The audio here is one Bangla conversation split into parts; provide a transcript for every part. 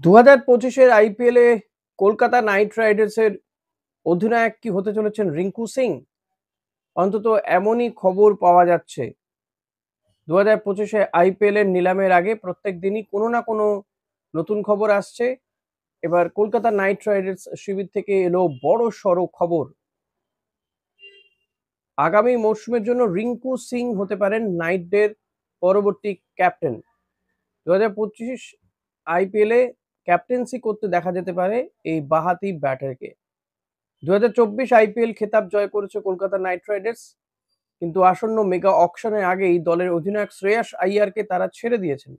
2025-এর আইপিএলে কলকাতা নাইট রাইডার্সের অধিনায়ক কি হতে চলেছেন রিঙ্কু সিং? অন্তত এমনই খবর পাওয়া যাচ্ছে। 2025-এ আইপিএলের নিলামের আগে প্রত্যেক দিনই কোনো না কোনো নতুন খবর আসছে। এবার কলকাতা নাইট রাইডার্স শিবির থেকে এলো বড়সড় খবর। আগামী মরশুমের জন্য রিঙ্কু সিং হতে পারেন নাইটদের পরবর্তী ক্যাপ্টেন। 2025 আইপিএলে ক্যাপ্টেন্সি করতে দেখা যেতে পারে এই বাঁহাতি ব্যাটারকে। 2024 আইপিএল খেতাব জয় করেছে কলকাতা নাইট রাইডার্স, কিন্তু আসন্ন মেগা অকশনের আগেই দলের অধিনায়ক শ্রেয়াস আইয়ারকে তারা ছেড়ে দিয়েছেন।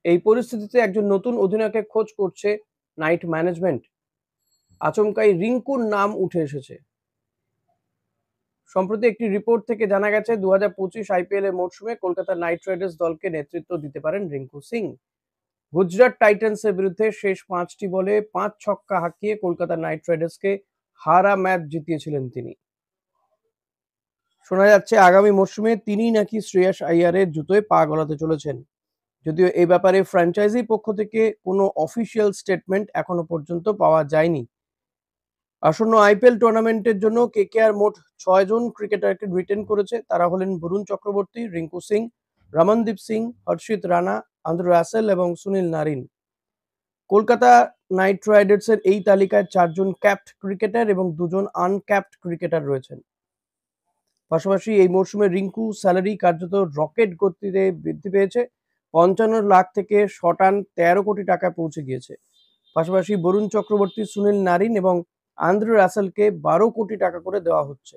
এই পরিস্থিতিতে একজন নতুন অধিনায়কের খোঁজ করছে নাইট ম্যানেজমেন্ট। আচমকাই রিঙ্কুর নাম উঠে এসেছে। সম্প্রতি একটি রিপোর্ট থেকে জানা গেছে 2025 আইপিএল এর মরশুমে কলকাতা নাইট রাইডার্স দলকে নেতৃত্ব দিতে পারেন রিঙ্কু সিং। গুজরাট টাইটান্সের বিরুদ্ধে শেষ 5টি বলে 5 ছক্কা হাঁকিয়ে কলকাতা নাইট রাইডার্সকে হারা ম্যাচ জিতিয়েছিলেন তিনি। শোনা যাচ্ছে আগামী মরশুমে তিনিই নাকি শ্রেয়াস আইয়ারের জুতোয় পা গলাতে চলেছেন। যদিও এই ব্যাপারে ফ্র্যাঞ্চাইজি পক্ষ থেকে কোনো অফিসিয়াল স্টেটমেন্ট এখনো পর্যন্ত পাওয়া যায়নি। আসন্ন আইপিএল টুর্নামেন্টের জন্য কেকেআর মোট 6 জন ক্রিকেটারকে রিটেন করেছে। তারা হলেন বরুণ চক্রবর্তী, রিঙ্কু সিং, রমনদীপ সিং, হর্ষিত রানা, আন্দ্রে রাসেল এবং সুনীল নারিন। কলকাতা নাইট রাইডার্সের এই তালিকায় 4 জন ক্যাপ্ট ক্রিকেটার এবং 2 জন আনক্যাপ্ট ক্রিকেটার রয়েছেন। পাশাপাশি এই মরশুমে রিঙ্কু স্যালারি কার্যত রকেট গতিতে বৃদ্ধি পেয়েছে। 55 লাখ থেকে শটান 13 কোটি টাকায় পৌঁছে গিয়েছে। পাশাপাশি বরুণ চক্রবর্তী, সুনীল নারিন এবং আন্দ্রে রাসেলকে 12 কোটি টাকা করে দেওয়া হচ্ছে,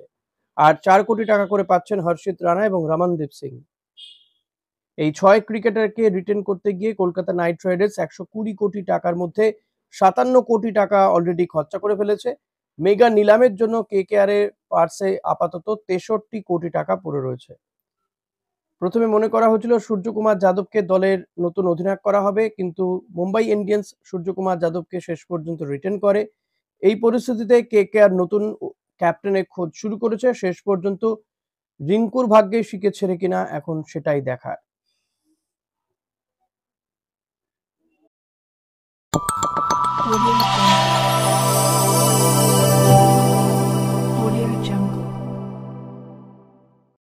আর 4 কোটি টাকা করে পাচ্ছেন হর্ষিত রানা এবং রমনদীপ সিং। এই 6 ক্রিকেটারকে রিটেন করতে গিয়ে কলকাতা নাইট রাইডার্স 120 কোটি টাকার মধ্যে 57 কোটি টাকা অলরেডি খরচা করে ফেলেছে। মেগা নিলামের জন্য কেকেআর এর পার্সে আপাতত 63 কোটি টাকা পড়ে রয়েছে। প্রথমে মনে করা হয়েছিল সূর্যকুমার যাদবকে দলের নতুন অধিনায়ক করা হবে, কিন্তু মুম্বাই ইন্ডিয়ান্স সূর্যকুমার যাদবকে শেষ পর্যন্ত রিটেন করে। এই পরিস্থিতিতে কেকেআর নতুন ক্যাপ্টেনের খোঁজ শুরু করেছে। শেষ পর্যন্ত রিঙ্কুর ভাগ্যে শিকে ছেড়ে কিনা এখন সেটাই দেখার।